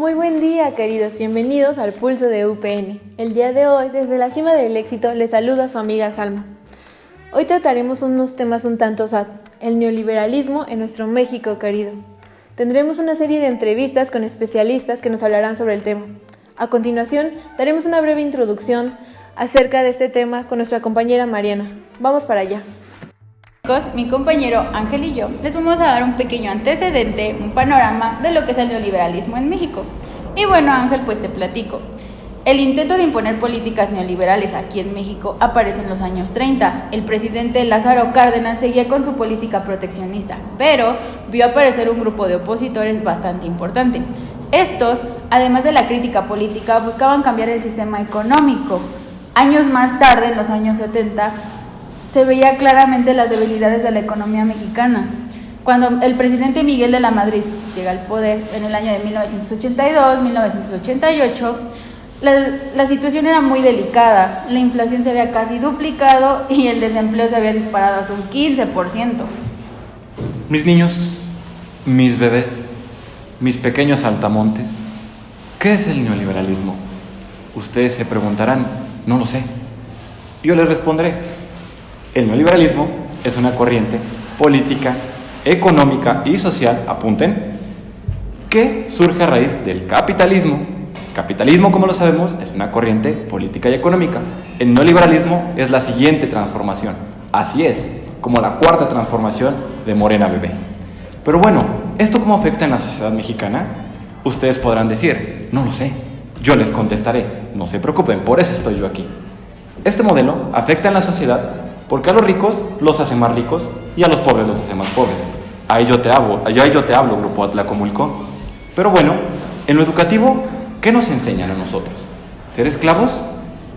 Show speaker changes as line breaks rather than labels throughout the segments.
Muy buen día, queridos, bienvenidos al Pulso de UPN. El día de hoy, desde la cima del éxito, les saluda a su amiga Salma. Hoy trataremos unos temas un tanto sad, el neoliberalismo en nuestro México querido. Tendremos una serie de entrevistas con especialistas que nos hablarán sobre el tema. A continuación, daremos una breve introducción acerca de este tema con nuestra compañera Mariana. Vamos para allá.
Chicos, mi compañero Ángel y yo les vamos a dar un pequeño antecedente, un panorama de lo que es el neoliberalismo en México. Y bueno, Ángel, pues te platico. El intento de imponer políticas neoliberales aquí en México aparece en los años 30. El presidente Lázaro Cárdenas seguía con su política proteccionista, pero vio aparecer un grupo de opositores bastante importante. Estos, además de la crítica política, buscaban cambiar el sistema económico. Años más tarde, en los años 70, se veía claramente las debilidades de la economía mexicana. Cuando el presidente Miguel de la Madrid llega al poder en el año de 1982-1988, la situación era muy delicada. La inflación se había casi duplicado y el desempleo se había disparado hasta un 15%.
Mis niños, mis bebés, mis pequeños saltamontes, ¿qué es el neoliberalismo? Ustedes se preguntarán, no lo sé. Yo les responderé. El neoliberalismo es una corriente política, económica y social, apunten, que surge a raíz del capitalismo. Capitalismo, como lo sabemos, es una corriente política y económica. El neoliberalismo es la siguiente transformación. Así es, como la cuarta transformación de Morena Bebé. Pero bueno, ¿esto cómo afecta en la sociedad mexicana? Ustedes podrán decir, no lo sé. Yo les contestaré, no se preocupen, por eso estoy yo aquí. Este modelo afecta en la sociedad porque a los ricos los hace más ricos y a los pobres los hace más pobres. Ahí yo te hablo, Grupo Atlacomulco. Pero bueno, en lo educativo, ¿qué nos enseñan a nosotros? ¿Ser esclavos?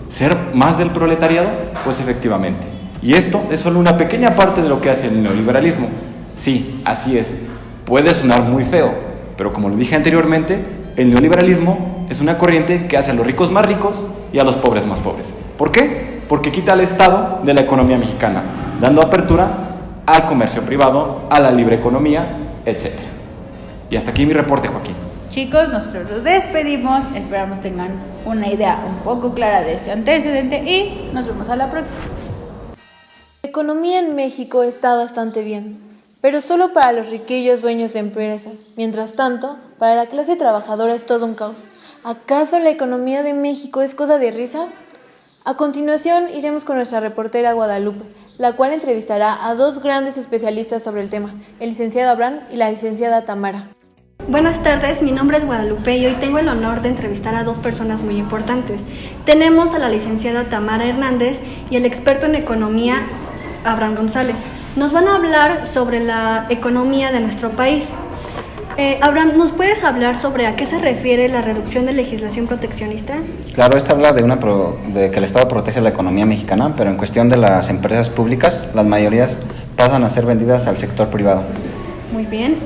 ¿Ser más del proletariado? Pues efectivamente. Y esto es solo una pequeña parte de lo que hace el neoliberalismo. Sí, así es. Puede sonar muy feo, pero como lo dije anteriormente, el neoliberalismo es una corriente que hace a los ricos más ricos y a los pobres más pobres. ¿Por qué? Porque quita al Estado de la economía mexicana, dando apertura al comercio privado, a la libre economía, etc. Y hasta aquí mi reporte, Joaquín.
Chicos, nosotros los despedimos, esperamos tengan una idea un poco clara de este antecedente y nos vemos a la próxima.
La economía en México está bastante bien, pero solo para los riquillos dueños de empresas. Mientras tanto, para la clase trabajadora es todo un caos. ¿Acaso la economía de México es cosa de risa? A continuación, iremos con nuestra reportera Guadalupe, la cual entrevistará a dos grandes especialistas sobre el tema, el licenciado Abraham y la licenciada Tamara.
Buenas tardes, mi nombre es Guadalupe y hoy tengo el honor de entrevistar a dos personas muy importantes. Tenemos a la licenciada Tamara Hernández y el experto en economía Abraham González. Nos van a hablar sobre la economía de nuestro país. Abraham, ¿nos puedes hablar sobre a qué se refiere la reducción de legislación proteccionista?
Claro, esta habla de que el Estado protege la economía mexicana, pero en cuestión de las empresas públicas, las mayorías pasan a ser vendidas al sector privado.
Muy bien.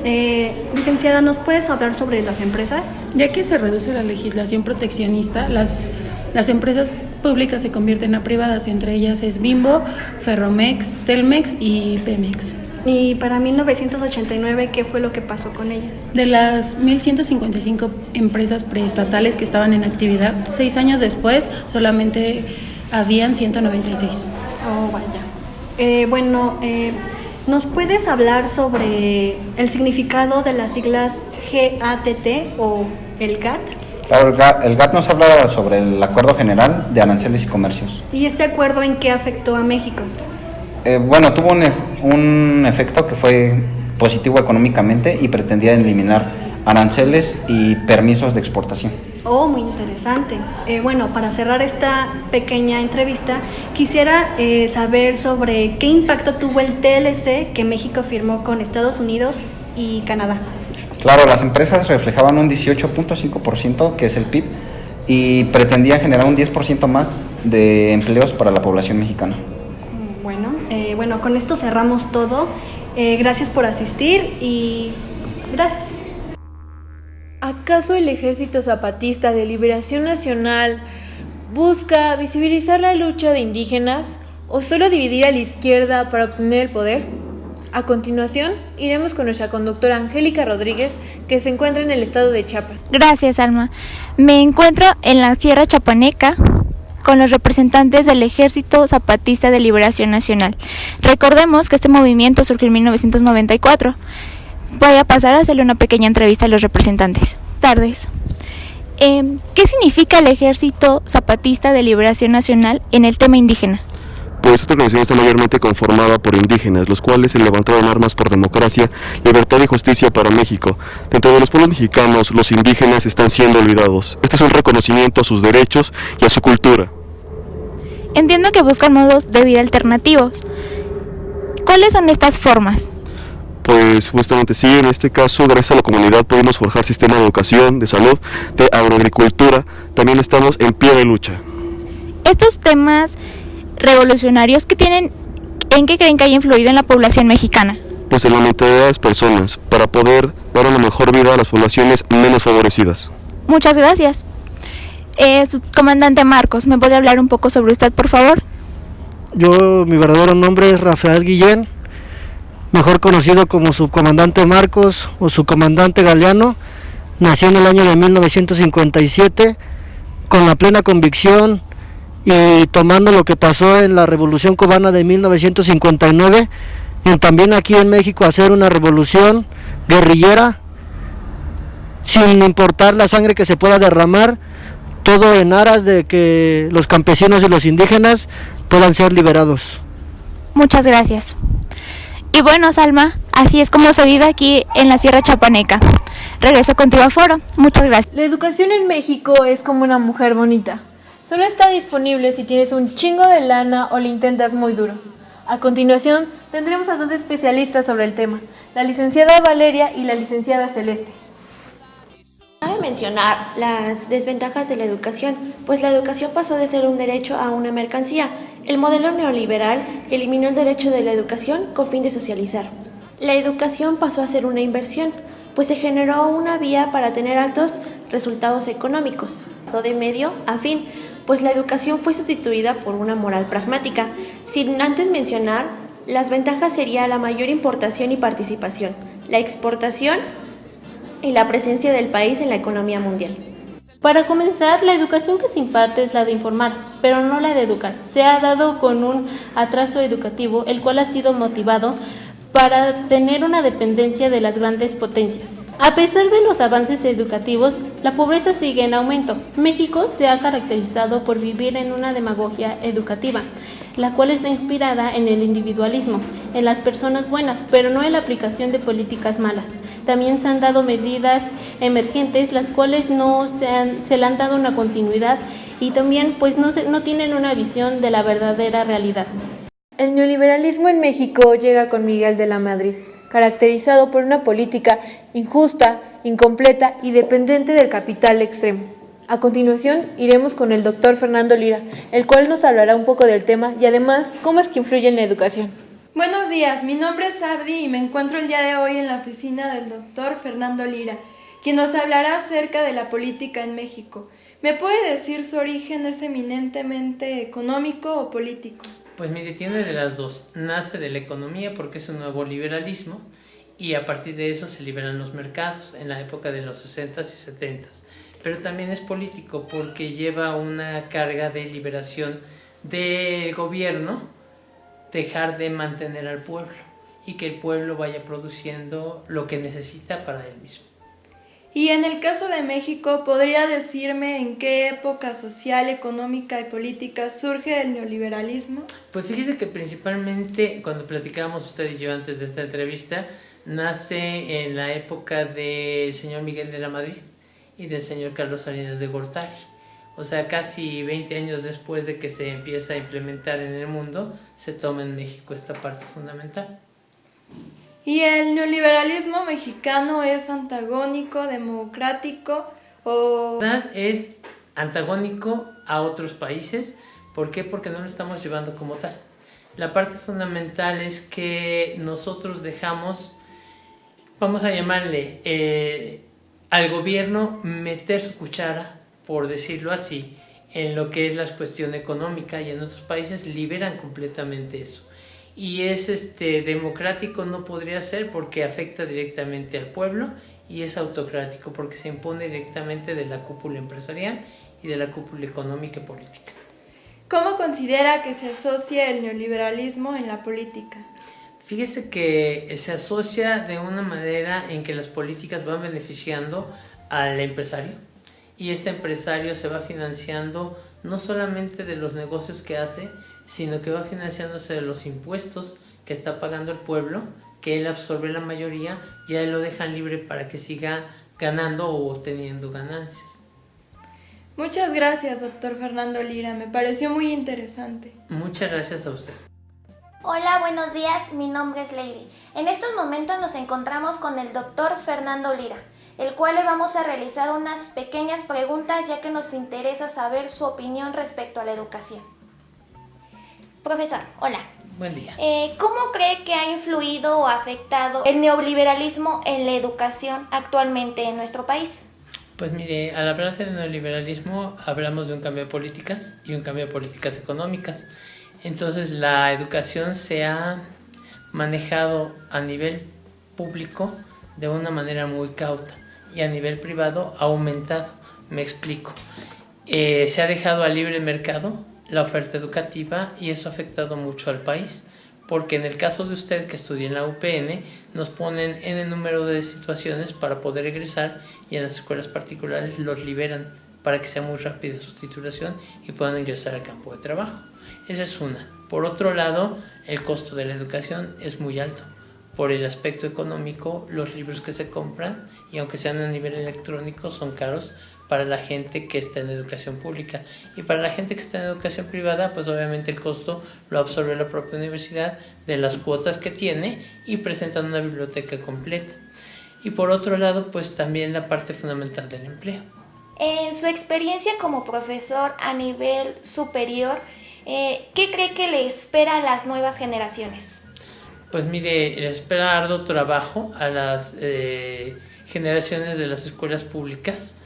Licenciada, ¿nos puedes hablar sobre las empresas?
Ya que se reduce la legislación proteccionista, las empresas públicas se convierten a privadas, entre ellas es Bimbo, Ferromex, Telmex y Pemex.
Y para 1989, ¿qué fue lo que pasó con ellas?
De las 1.155 empresas preestatales que estaban en actividad, 6 años después solamente habían 196.
Oh, vaya. ¿Nos puedes hablar sobre el significado de las siglas GATT o el GATT?
Claro, el GATT nos habla sobre el Acuerdo General de Aranceles y Comercios.
¿Y ese acuerdo en qué afectó a México?
Tuvo un efecto que fue positivo económicamente y pretendía eliminar aranceles y permisos de exportación.
Oh, muy interesante. Para cerrar esta pequeña entrevista, quisiera saber sobre qué impacto tuvo el TLC que México firmó con Estados Unidos y Canadá.
Claro, las empresas reflejaban un 18.5%, que es el PIB, y pretendían generar un 10% más de empleos para la población mexicana.
Con esto cerramos todo. Gracias por asistir y gracias.
¿Acaso el Ejército Zapatista de Liberación Nacional busca visibilizar la lucha de indígenas o solo dividir a la izquierda para obtener el poder? A continuación, iremos con nuestra conductora Angélica Rodríguez, que se encuentra en el estado de Chiapas.
Gracias, Alma. Me encuentro en la Sierra Chapaneca con los representantes del Ejército Zapatista de Liberación Nacional. Recordemos que este movimiento surgió en 1994. Voy a pasar a hacerle una pequeña entrevista a los representantes. Tardes. ¿Qué significa el Ejército Zapatista de Liberación Nacional en el tema indígena?
Pues esta organización está mayormente conformada por indígenas, los cuales se levantaron armas por democracia, libertad y justicia para México. Dentro de los pueblos mexicanos, los indígenas están siendo olvidados. Este es un reconocimiento a sus derechos y a su cultura.
Entiendo que buscan modos de vida alternativos. ¿Cuáles son estas formas?
Pues justamente sí, en este caso, gracias a la comunidad podemos forjar sistemas de educación, de salud, de agroagricultura. También estamos en pie de lucha.
Estos temas revolucionarios ¿en qué creen que haya influido en la población mexicana?
Pues en la mentalidad de las personas, para poder dar una mejor vida a las poblaciones menos favorecidas.
Muchas gracias. Subcomandante Marcos, ¿me puede hablar un poco sobre usted, por favor?
Mi verdadero nombre es Rafael Guillén, mejor conocido como Subcomandante Marcos o Subcomandante Galeano. Nací en el año de 1957 con la plena convicción y tomando lo que pasó en la Revolución Cubana de 1959 y también aquí en México hacer una revolución guerrillera sin importar la sangre que se pueda derramar, todo en aras de que los campesinos y los indígenas puedan ser liberados.
Muchas gracias. Y bueno, Salma, así es como se vive aquí en la Sierra Chapaneca. Regreso contigo a foro. Muchas gracias.
La educación en México es como una mujer bonita. Solo está disponible si tienes un chingo de lana o le intentas muy duro. A continuación, tendremos a dos especialistas sobre el tema, la licenciada Valeria y la licenciada Celeste.
Cabe mencionar las desventajas de la educación, pues la educación pasó de ser un derecho a una mercancía. El modelo neoliberal eliminó el derecho de la educación con fin de socializar. La educación pasó a ser una inversión, pues se generó una vía para tener altos resultados económicos. Pasó de medio a fin, pues la educación fue sustituida por una moral pragmática. Sin antes mencionar, las ventajas serían la mayor importación y participación, la exportación y la presencia del país en la economía mundial.
Para comenzar, la educación que se imparte es la de informar, pero no la de educar. Se ha dado con un atraso educativo, el cual ha sido motivado para tener una dependencia de las grandes potencias. A pesar de los avances educativos, la pobreza sigue en aumento. México se ha caracterizado por vivir en una demagogia educativa, la cual está inspirada en el individualismo, en las personas buenas, pero no en la aplicación de políticas malas. También se han dado medidas emergentes, las cuales se le han dado una continuidad y también pues no tienen una visión de la verdadera realidad.
El neoliberalismo en México llega con Miguel de la Madrid, caracterizado por una política injusta, incompleta y dependiente del capital extremo. A continuación, iremos con el doctor Fernando Lira, el cual nos hablará un poco del tema y además cómo es que influye en la educación.
Buenos días, mi nombre es Abdi y me encuentro el día de hoy en la oficina del doctor Fernando Lira, quien nos hablará acerca de la política en México. ¿Me puede decir su origen es eminentemente económico o político?
Pues mire, tiene de las dos. Nace de la economía porque es un nuevo liberalismo y a partir de eso se liberan los mercados en la época de los 60s y 70s. Pero también es político porque lleva una carga de liberación del gobierno, dejar de mantener al pueblo y que el pueblo vaya produciendo lo que necesita para él mismo.
Y en el caso de México, ¿podría decirme en qué época social, económica y política surge el neoliberalismo?
Pues fíjese que principalmente cuando platicábamos usted y yo antes de esta entrevista, nace en la época del señor Miguel de la Madrid y del señor Carlos Salinas de Gortari. O sea, casi 20 años después de que se empieza a implementar en el mundo, se toma en México esta parte fundamental.
¿Y el neoliberalismo mexicano es antagónico, democrático o...?
Es antagónico a otros países. ¿Por qué? Porque no lo estamos llevando como tal. La parte fundamental es que nosotros dejamos, vamos a llamarle, al gobierno meter su cuchara, por decirlo así, en lo que es la cuestión económica, y en otros países liberan completamente eso. y es democrático no podría ser porque afecta directamente al pueblo, y es autocrático porque se impone directamente de la cúpula empresarial y de la cúpula económica y política.
¿Cómo considera que se asocia el neoliberalismo en la política?
Fíjese que se asocia de una manera en que las políticas van beneficiando al empresario, y este empresario se va financiando no solamente de los negocios que hace, sino que va financiándose de los impuestos que está pagando el pueblo, que él absorbe la mayoría y a él lo dejan libre para que siga ganando o obteniendo ganancias.
Muchas gracias, doctor Fernando Lira, me pareció muy interesante.
Muchas gracias a usted.
Hola, buenos días, mi nombre es Lady. En estos momentos nos encontramos con el doctor Fernando Lira, el cual le vamos a realizar unas pequeñas preguntas ya que nos interesa saber su opinión respecto a la educación. Profesor, hola.
Buen día.
¿Cómo cree que ha influido o afectado el neoliberalismo en la educación actualmente en nuestro país?
Pues mire, al hablar de neoliberalismo hablamos de un cambio de políticas y un cambio de políticas económicas. Entonces la educación se ha manejado a nivel público de una manera muy cauta y a nivel privado ha aumentado. Me explico. Se ha dejado al libre mercado la oferta educativa y eso ha afectado mucho al país, porque en el caso de usted que estudia en la UPN nos ponen en el número de situaciones para poder egresar, y en las escuelas particulares los liberan para que sea muy rápida su titulación y puedan ingresar al campo de trabajo. Esa es una. Por otro lado, el costo de la educación es muy alto. Por el aspecto económico, los libros que se compran, y aunque sean a nivel electrónico, son caros para la gente que está en educación pública, y para la gente que está en educación privada, pues obviamente el costo lo absorbe la propia universidad de las cuotas que tiene y presentan una biblioteca completa. Y por otro lado, pues también la parte fundamental del empleo.
En su experiencia como profesor a nivel superior, ¿qué cree que le espera a las nuevas generaciones?
Pues mire, le espera arduo trabajo a las generaciones de las escuelas públicas.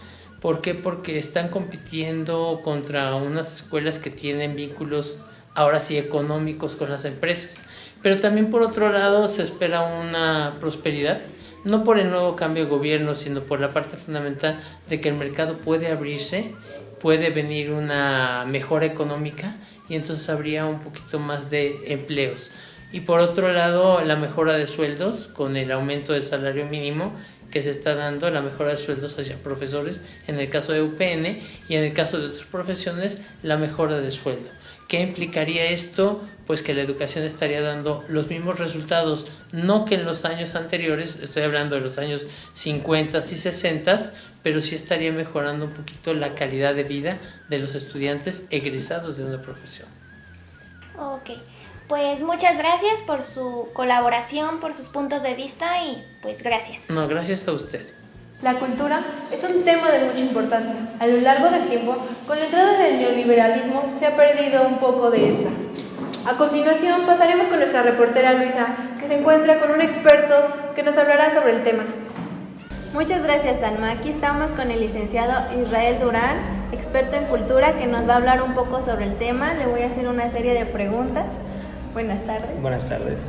¿Por qué? Porque están compitiendo contra unas escuelas que tienen vínculos, ahora sí, económicos con las empresas. Pero también por otro lado se espera una prosperidad, no por el nuevo cambio de gobierno, sino por la parte fundamental de que el mercado puede abrirse, puede venir una mejora económica y entonces habría un poquito más de empleos. Y por otro lado, la mejora de sueldos con el aumento del salario mínimo que se está dando, la mejora de sueldos hacia profesores en el caso de UPN, y en el caso de otras profesiones la mejora de sueldo. ¿Qué implicaría esto? Pues que la educación estaría dando los mismos resultados, no que en los años anteriores, estoy hablando de los años 50 y 60, pero sí estaría mejorando un poquito la calidad de vida de los estudiantes egresados de una profesión.
Ok, pues muchas gracias por su colaboración, por sus puntos de vista y pues gracias.
No, gracias a usted.
La cultura es un tema de mucha importancia. A lo largo del tiempo, con la entrada del neoliberalismo, se ha perdido un poco de esta. A continuación, pasaremos con nuestra reportera Luisa, que se encuentra con un experto que nos hablará sobre el tema.
Muchas gracias, Alma. Aquí estamos con el licenciado Israel Durán, experto en cultura, que nos va a hablar un poco sobre el tema. Le voy a hacer una serie de preguntas. Buenas tardes.
Buenas tardes.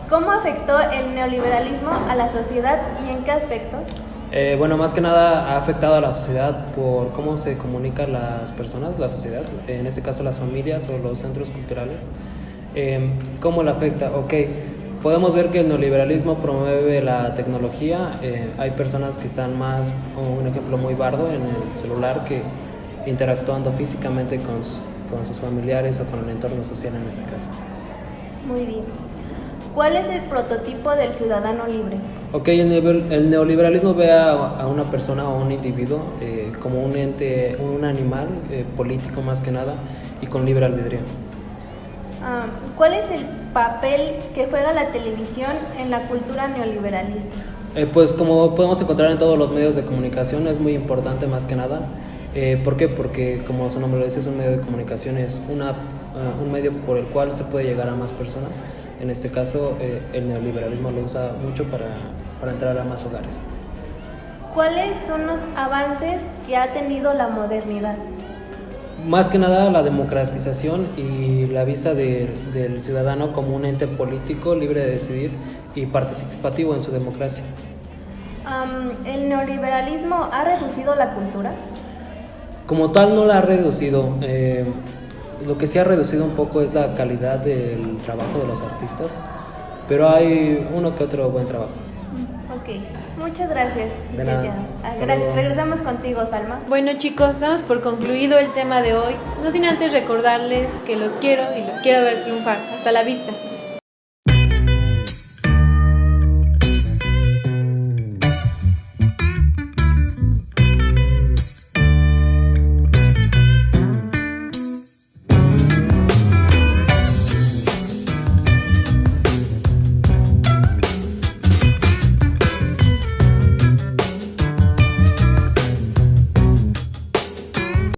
¿Cómo afectó el neoliberalismo a la sociedad y en qué aspectos?
Bueno, más que nada ha afectado a la sociedad por cómo se comunican las personas, la sociedad, en este caso las familias o los centros culturales. ¿Cómo la afecta? Ok, podemos ver que el neoliberalismo promueve la tecnología. Hay personas que están más, un ejemplo muy bardo, en el celular, que interactuando físicamente con sus familiares o con el entorno social en este caso.
Muy bien. ¿Cuál es el prototipo del ciudadano libre?
Ok, el neoliberalismo ve a una persona o un individuo como un ente, un animal político más que nada, y con libre albedrío.
¿Cuál es el papel que juega la televisión en la cultura neoliberalista?
Pues como podemos encontrar en todos los medios de comunicación, es muy importante más que nada. ¿Por qué? Porque como su nombre lo dice, es un medio de comunicación, es un medio por el cual se puede llegar a más personas. En este caso, el neoliberalismo lo usa mucho para entrar a más hogares.
¿Cuáles son los avances que ha tenido la modernidad?
Más que nada la democratización y la vista del ciudadano como un ente político libre de decidir y participativo en su democracia.
¿El neoliberalismo ha reducido la cultura?
Como tal no la ha reducido, lo que sí ha reducido un poco es la calidad del trabajo de los artistas, pero hay uno que otro buen trabajo.
Ok, muchas gracias.
De nada.
Regresamos contigo, Salma.
Bueno chicos, damos por concluido el tema de hoy, no sin antes recordarles que los quiero y los quiero ver triunfar. Hasta la vista.